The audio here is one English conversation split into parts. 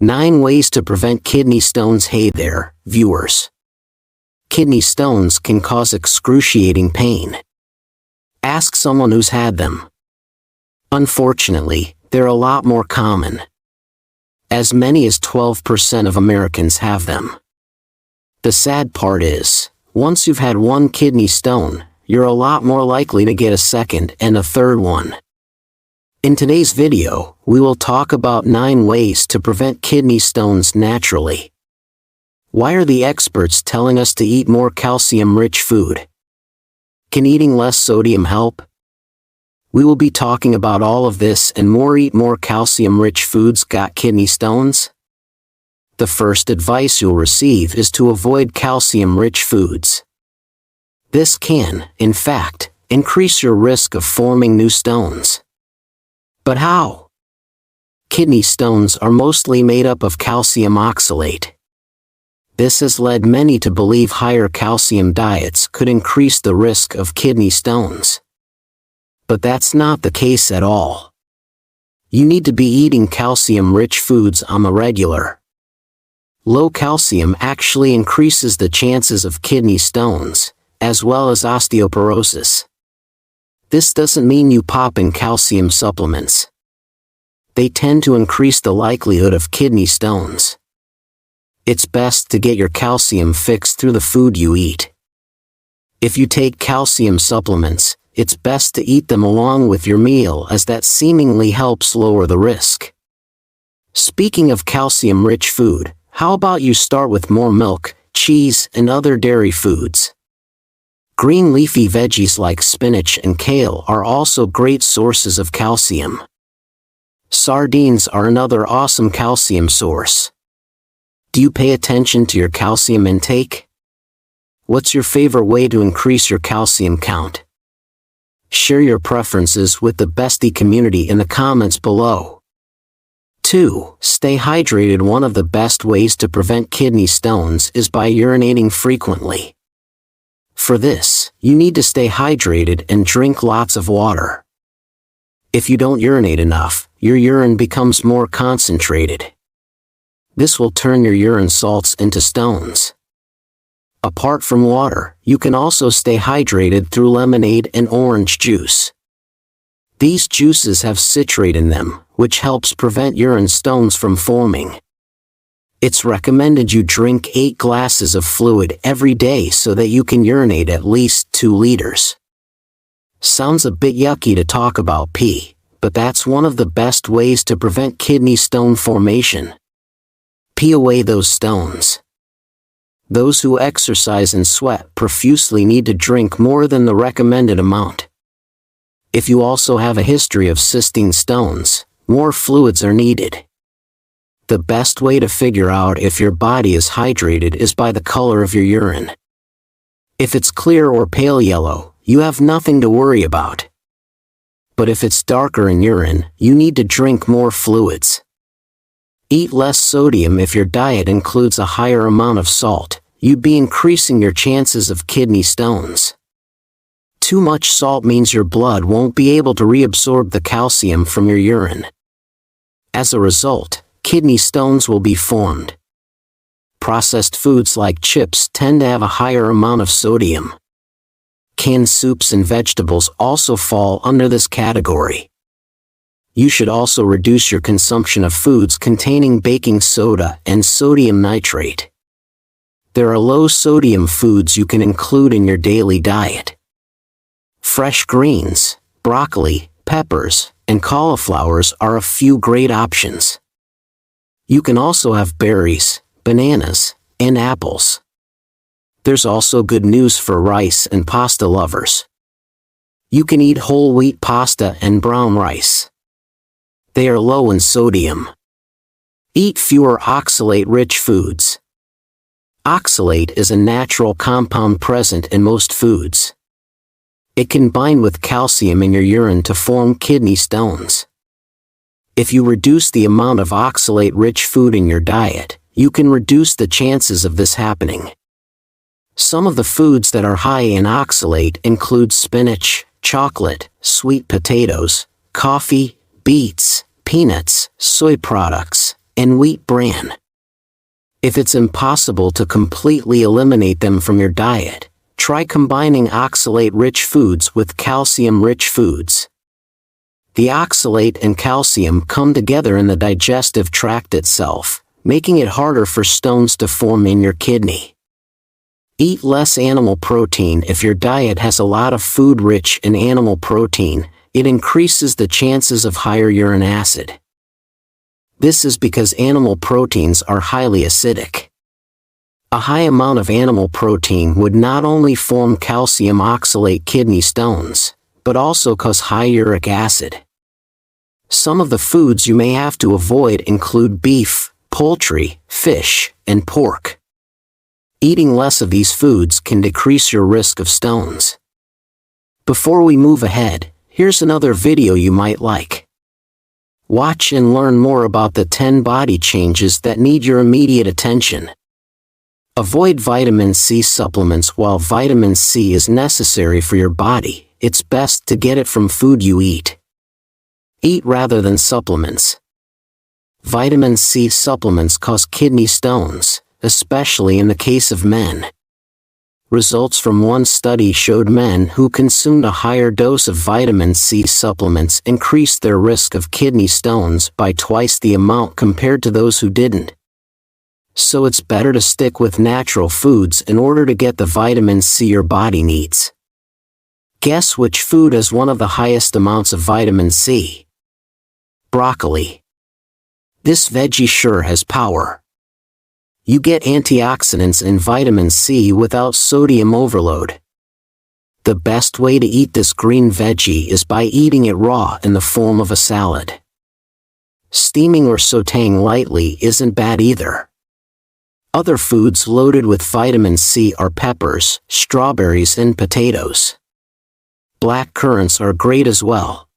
9 ways to prevent kidney stones. Hey there, viewers. Kidney stones can cause excruciating pain. Ask someone who's had them. Unfortunately, they're a lot more common. As many as 12% of Americans have them. The sad part is, once you've had one kidney stone, you're a lot more likely to get a second and a third one. In today's video, we will talk about 9 ways to prevent kidney stones naturally. Why are the experts telling us to eat more calcium-rich food? Can eating less sodium help? We will be talking about all of this and more. Eat more calcium-rich foods. Got kidney stones? The first advice you'll receive is to avoid calcium-rich foods. This can, in fact, increase your risk of forming new stones. But how? Kidney stones are mostly made up of calcium oxalate. This has led many to believe higher calcium diets could increase the risk of kidney stones. But that's not the case at all. You need to be eating calcium-rich foods on the regular. Low calcium actually increases the chances of kidney stones, as well as osteoporosis. This doesn't mean you pop in calcium supplements. They tend to increase the likelihood of kidney stones. It's best to get your calcium fixed through the food you eat. If you take calcium supplements, it's best to eat them along with your meal, as that seemingly helps lower the risk. Speaking of calcium-rich food, how about you start with more milk, cheese, and other dairy foods? Green leafy veggies like spinach and kale are also great sources of calcium. Sardines are another awesome calcium source. Do you pay attention to your calcium intake? What's your favorite way to increase your calcium count? Share your preferences with the bestie community in the comments below. 2. Stay hydrated. One of the best ways to prevent kidney stones is by urinating frequently. For this, you need to stay hydrated and drink lots of water. If you don't urinate enough, your urine becomes more concentrated. This will turn your urine salts into stones. Apart from water, you can also stay hydrated through lemonade and orange juice. These juices have citrate in them, which helps prevent urine stones from forming. It's recommended you drink 8 glasses of fluid every day so that you can urinate at least 2 liters. Sounds a bit yucky to talk about pee, but that's one of the best ways to prevent kidney stone formation. Pee away those stones. Those who exercise and sweat profusely need to drink more than the recommended amount. If you also have a history of cystic stones, more fluids are needed. The best way to figure out if your body is hydrated is by the color of your urine. If it's clear or pale yellow, you have nothing to worry about. But if it's darker in urine, you need to drink more fluids. Eat less sodium. If your diet includes a higher amount of salt, you'd be increasing your chances of kidney stones. Too much salt means your blood won't be able to reabsorb the calcium from your urine. As a result, kidney stones will be formed. Processed foods like chips tend to have a higher amount of sodium. Canned soups and vegetables also fall under this category. You should also reduce your consumption of foods containing baking soda and sodium nitrate. There are low-sodium foods you can include in your daily diet. Fresh greens, broccoli, peppers, and cauliflowers are a few great options. You can also have berries, bananas, and apples. There's also good news for rice and pasta lovers. You can eat whole wheat pasta and brown rice. They are low in sodium. Eat fewer oxalate-rich foods. Oxalate is a natural compound present in most foods. It can bind with calcium in your urine to form kidney stones. If you reduce the amount of oxalate-rich food in your diet, you can reduce the chances of this happening. Some of the foods that are high in oxalate include spinach, chocolate, sweet potatoes, coffee, beets, peanuts, soy products, and wheat bran. If it's impossible to completely eliminate them from your diet, try combining oxalate-rich foods with calcium-rich foods. The oxalate and calcium come together in the digestive tract itself, making it harder for stones to form in your kidney. Eat less animal protein. If your diet has a lot of food rich in animal protein, it increases the chances of higher urine acid. This is because animal proteins are highly acidic. A high amount of animal protein would not only form calcium oxalate kidney stones, but also cause high uric acid. Some of the foods you may have to avoid include beef, poultry, fish, and pork. Eating less of these foods can decrease your risk of stones. Before we move ahead, here's another video you might like. Watch and learn more about the 10 body changes that need your immediate attention. Avoid vitamin C supplements. While vitamin C is necessary for your body, it's best to get it from food you eat. Eat rather than supplements. Vitamin C supplements cause kidney stones, especially in the case of men. Results from one study showed men who consumed a higher dose of vitamin C supplements increased their risk of kidney stones by twice the amount compared to those who didn't. So it's better to stick with natural foods in order to get the vitamin C your body needs. Guess which food has one of the highest amounts of vitamin C? Broccoli. This veggie sure has power. You get antioxidants and vitamin C without sodium overload. The best way to eat this green veggie is by eating it raw in the form of a salad. Steaming or sautéing lightly isn't bad either. Other foods loaded with vitamin C are peppers, strawberries, and potatoes. Black currants are great as well.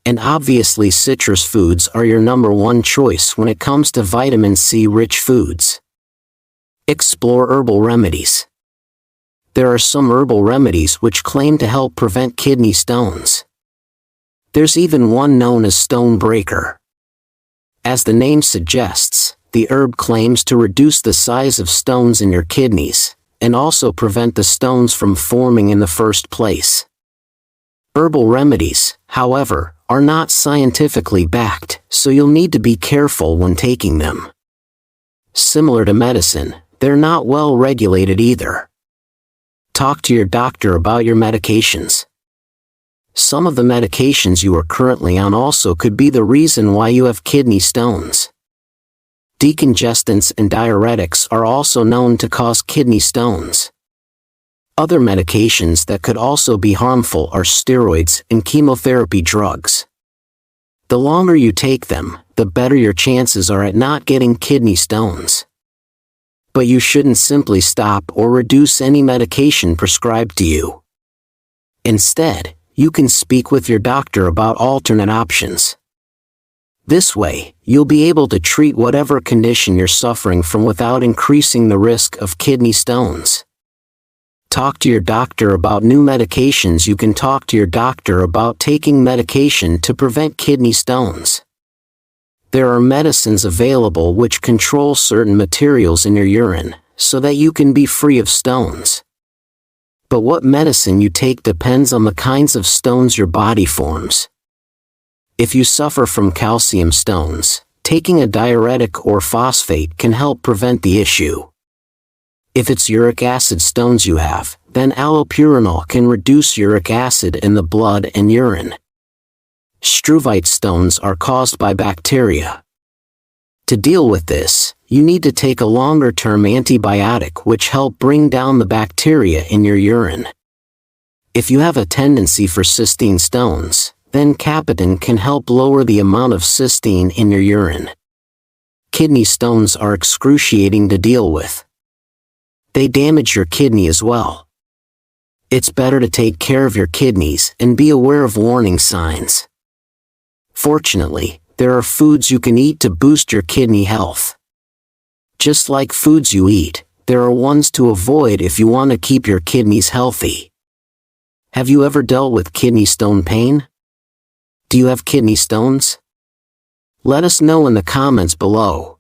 And obviously citrus foods are your number one choice when it comes to vitamin C-rich foods. Explore herbal remedies. There are some herbal remedies which claim to help prevent kidney stones. There's even one known as stone breaker. As the name suggests, the herb claims to reduce the size of stones in your kidneys, and also prevent the stones from forming in the first place. Herbal remedies, however, are not scientifically backed, so you'll need to be careful when taking them. Similar to medicine, they're not well regulated either. Talk to your doctor about your medications. Some of the medications you are currently on also could be the reason why you have kidney stones. Decongestants and diuretics are also known to cause kidney stones. Other medications that could also be harmful are steroids and chemotherapy drugs. The longer you take them, the better your chances are at not getting kidney stones. But you shouldn't simply stop or reduce any medication prescribed to you. Instead, you can speak with your doctor about alternate options. This way, you'll be able to treat whatever condition you're suffering from without increasing the risk of kidney stones. Talk to your doctor about new medications. You can talk to your doctor about taking medication to prevent kidney stones. There are medicines available which control certain materials in your urine, so that you can be free of stones. But what medicine you take depends on the kinds of stones your body forms. If you suffer from calcium stones, taking a diuretic or phosphate can help prevent the issue. If it's uric acid stones you have, then allopurinol can reduce uric acid in the blood and urine. Struvite stones are caused by bacteria. To deal with this, you need to take a longer-term antibiotic which help bring down the bacteria in your urine. If you have a tendency for cystine stones, then Capitan can help lower the amount of cystine in your urine. Kidney stones are excruciating to deal with. They damage your kidney as well. It's better to take care of your kidneys and be aware of warning signs. Fortunately, there are foods you can eat to boost your kidney health. Just like foods you eat, there are ones to avoid if you want to keep your kidneys healthy. Have you ever dealt with kidney stone pain? Do you have kidney stones? Let us know in the comments below.